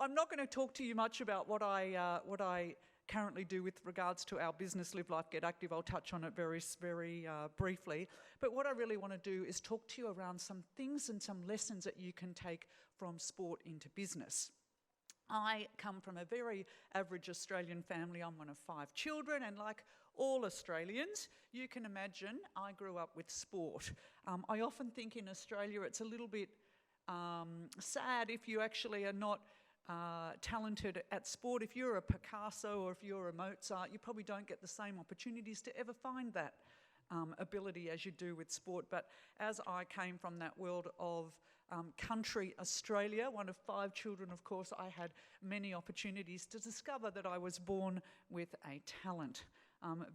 I'm not going to talk to you much about what I currently do with regards to our business, Live Life, Get Active. I'll touch on it very briefly. But what I really want to do is talk to you around some things and some lessons that you can take from sport into business. I come from a very average Australian family. I'm one of 5 children, and like all Australians, you can imagine I grew up with sport. I often think in Australia it's a little bit sad if you actually are not talented at sport. If you're a Picasso or if you're a Mozart, you probably don't get the same opportunities to ever find that ability as you do with sport. But as I came from that world of country Australia, one of 5 children, of course, I had many opportunities to discover that I was born with a talent,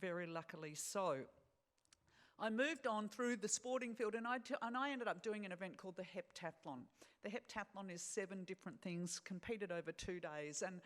very luckily so. I moved on through the sporting field and I ended up doing an event called the heptathlon. The heptathlon is 7 different things, competed over 2 days. And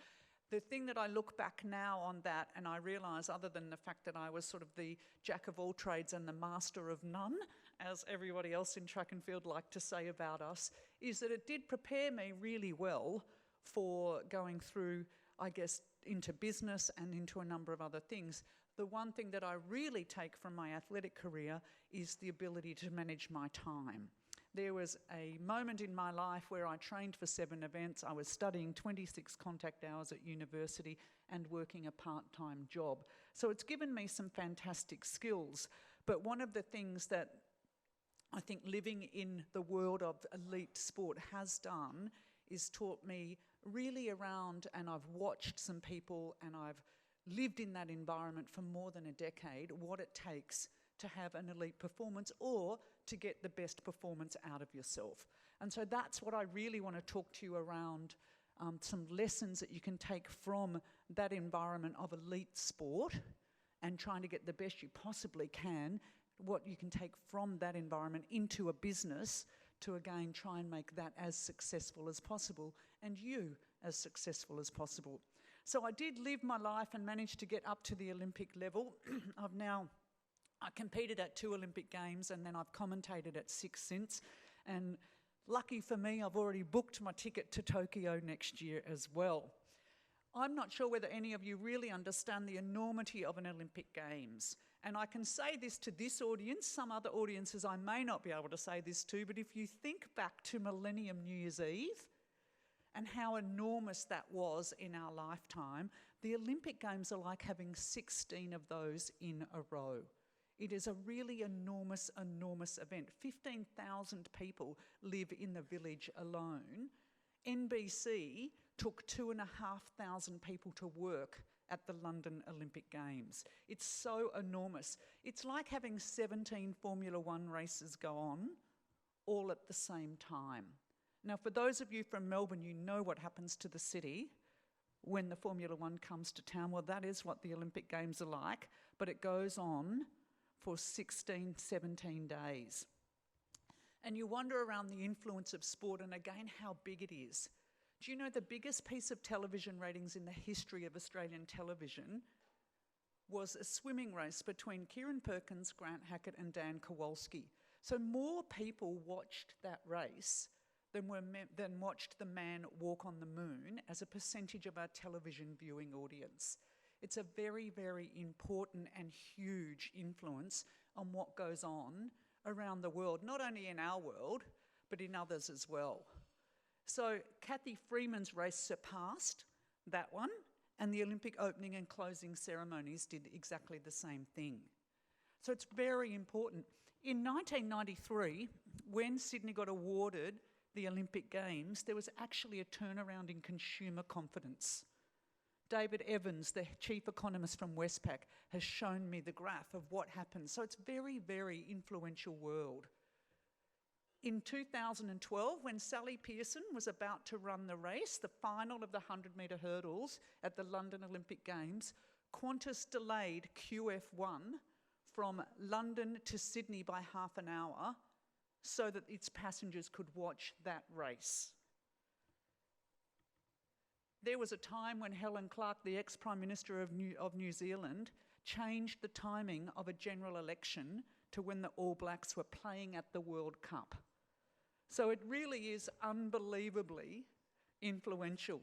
the thing that I look back now on that and I realise, other than the fact that I was sort of the jack of all trades and the master of none, as everybody else in track and field like to say about us, is that it did prepare me really well for going through, I guess, into business and into a number of other things. The one thing that I really take from my athletic career is the ability to manage my time. There was a moment in my life where I trained for 7 events. I was studying 26 contact hours at university and working a part-time job. So it's given me some fantastic skills. But one of the things that I think living in the world of elite sport has done is taught me really around, and I've watched some people and I've lived in that environment for more than a decade, what it takes to have an elite performance or to get the best performance out of yourself. And so that's what I really want to talk to you around, some lessons that you can take from that environment of elite sport and trying to get the best you possibly can, what you can take from that environment into a business to again try and make that as successful as possible and you as successful as possible. So I did live my life and managed to get up to the Olympic level. I competed at 2 Olympic Games and then I've commentated at 6 since. And lucky for me, I've already booked my ticket to Tokyo next year as well. I'm not sure whether any of you really understand the enormity of an Olympic Games. And I can say this to this audience, some other audiences I may not be able to say this to, but if you think back to Millennium New Year's Eve and how enormous that was in our lifetime, the Olympic Games are like having 16 of those in a row. It is a really enormous, enormous event. 15,000 people live in the village alone. NBC took 2,500 people to work at the London Olympic Games. It's so enormous. It's like having 17 Formula One races go on all at the same time. Now, for those of you from Melbourne, you know what happens to the city when the Formula One comes to town. Well, that is what the Olympic Games are like, but it goes on for 16, 17 days. And you wonder around the influence of sport and again how big it is. Do you know the biggest piece of television ratings in the history of Australian television was a swimming race between Kieran Perkins, Grant Hackett and Dan Kowalski. So more people watched that race than watched the man walk on the moon as a percentage of our television viewing audience. It's a very, very important and huge influence on what goes on around the world, not only in our world, but in others as well. So Kathy Freeman's race surpassed that one, and the Olympic opening and closing ceremonies did exactly the same thing. So it's very important. In 1993, when Sydney got awarded the Olympic Games, there was actually a turnaround in consumer confidence. David Evans, the chief economist from Westpac, has shown me the graph of what happened. So it's very, very influential world. In 2012, when Sally Pearson was about to run the race, the final of the 100-metre hurdles at the London Olympic Games, Qantas delayed QF1 from London to Sydney by half an hour so that its passengers could watch that race. There was a time when Helen Clark, the ex-Prime Minister of New Zealand, changed the timing of a general election to when the All Blacks were playing at the World Cup. So it really is unbelievably influential.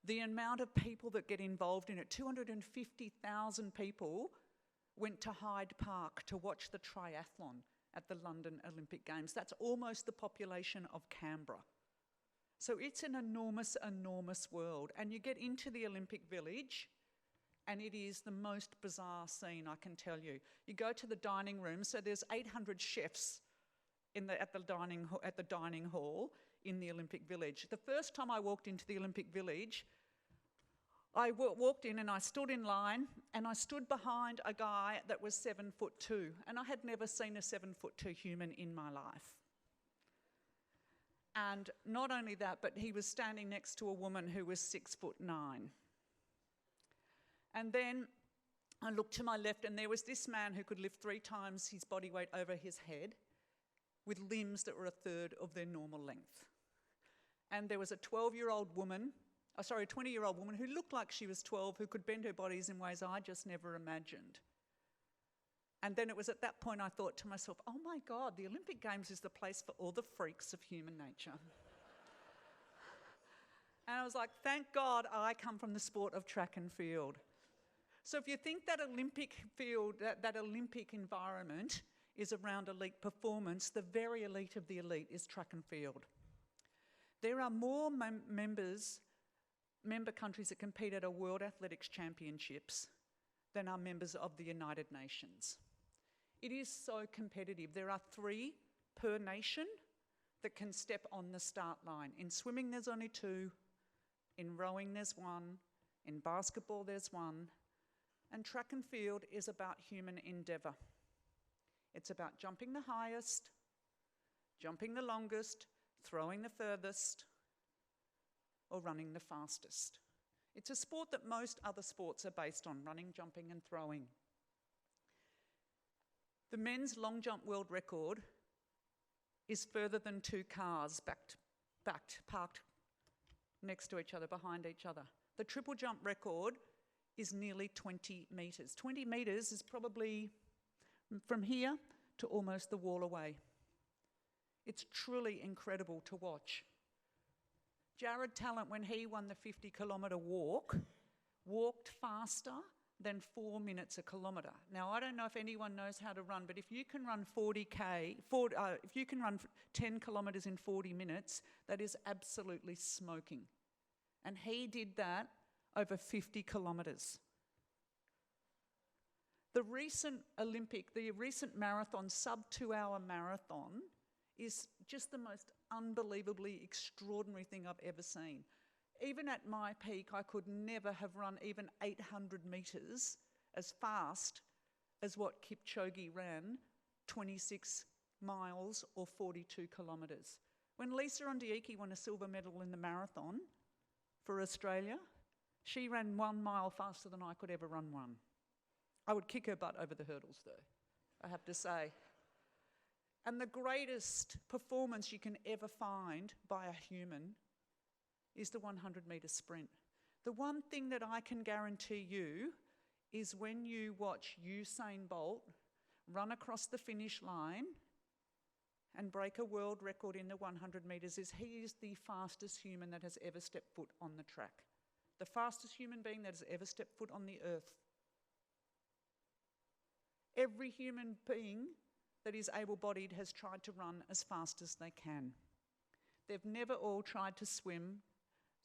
The amount of people that get involved in it, 250,000 people went to Hyde Park to watch the triathlon at the London Olympic Games. That's almost the population of Canberra. So it's an enormous, enormous world. And you get into the Olympic Village, and it is the most bizarre scene, I can tell you. You go to the dining room, so there's 800 chefs at the dining hall in the Olympic Village. The first time I walked into the Olympic Village, I walked in and I stood in line, and I stood behind a guy that was 7'2", and I had never seen a 7'2" human in my life. And not only that, but he was standing next to a woman who was 6'9". And then I looked to my left, and there was this man who could lift 3 times his body weight over his head with limbs that were a third of their normal length. And there was a 20-year-old woman who looked like she was 12, who could bend her bodies in ways I just never imagined. And then it was at that point I thought to myself, oh my God, the Olympic Games is the place for all the freaks of human nature. And I was like, thank God I come from the sport of track and field. So if you think that Olympic field, that Olympic environment is around elite performance, the very elite of the elite is track and field. There are more member countries that compete at a World Athletics Championships than are members of the United Nations. It is so competitive. There are 3 per nation that can step on the start line. In swimming, there's only 2. In rowing, there's 1. In basketball, there's 1. And track and field is about human endeavour. It's about jumping the highest, jumping the longest, throwing the furthest, or running the fastest. It's a sport that most other sports are based on: running, jumping, and throwing. The men's long jump world record is further than 2 cars parked next to each other, behind each other. The triple jump record is nearly 20 metres. 20 metres is probably from here to almost the wall away. It's truly incredible to watch. Jared Talent, when he won the 50-kilometre walk, walked faster than 4 minutes a kilometre. Now, I don't know if anyone knows how to run, but if you can run if you can run 10 kilometres in 40 minutes, that is absolutely smoking. And he did that over 50 kilometres. The recent marathon, sub-2-hour marathon, is just the most unbelievably extraordinary thing I've ever seen. Even at my peak, I could never have run even 800 metres as fast as what Kipchoge ran, 26 miles or 42 kilometres. When Lisa Ondieki won a silver medal in the marathon for Australia, she ran 1 mile faster than I could ever run one. I would kick her butt over the hurdles, though, I have to say. And the greatest performance you can ever find by a human is the 100-metre sprint. The one thing that I can guarantee you is when you watch Usain Bolt run across the finish line and break a world record in the 100 metres, is he is the fastest human that has ever stepped foot on the track. The fastest human being that has ever stepped foot on the earth. Every human being that is able-bodied has tried to run as fast as they can. They've never all tried to swim.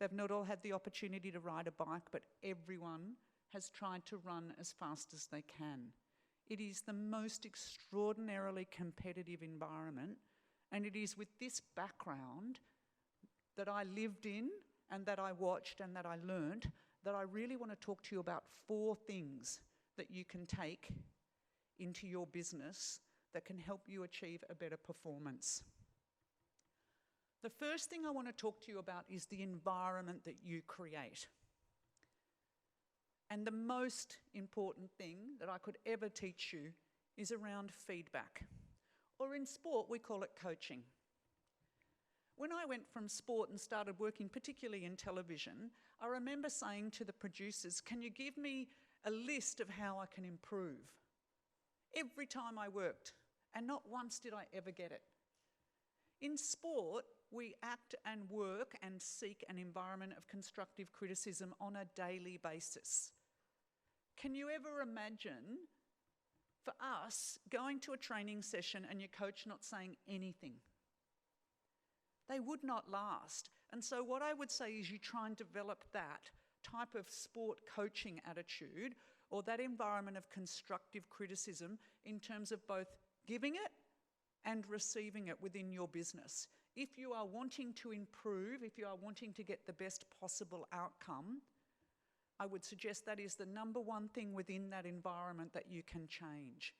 They've not all had the opportunity to ride a bike, but everyone has tried to run as fast as they can. It is the most extraordinarily competitive environment, and it is with this background that I lived in and that I watched and that I learnt that I really want to talk to you about 4 things that you can take into your business that can help you achieve a better performance. The first thing I want to talk to you about is the environment that you create. And the most important thing that I could ever teach you is around feedback. Or in sport, we call it coaching. When I went from sport and started working particularly in television, I remember saying to the producers, can you give me a list of how I can improve? Every time I worked, and not once did I ever get it. In sport, we act and work and seek an environment of constructive criticism on a daily basis. Can you ever imagine, for us, going to a training session and your coach not saying anything? They would not last. And so what I would say is you try and develop that type of sport coaching attitude or that environment of constructive criticism in terms of both giving it and receiving it within your business. If you are wanting to improve, if you are wanting to get the best possible outcome, I would suggest that is the number one thing within that environment that you can change.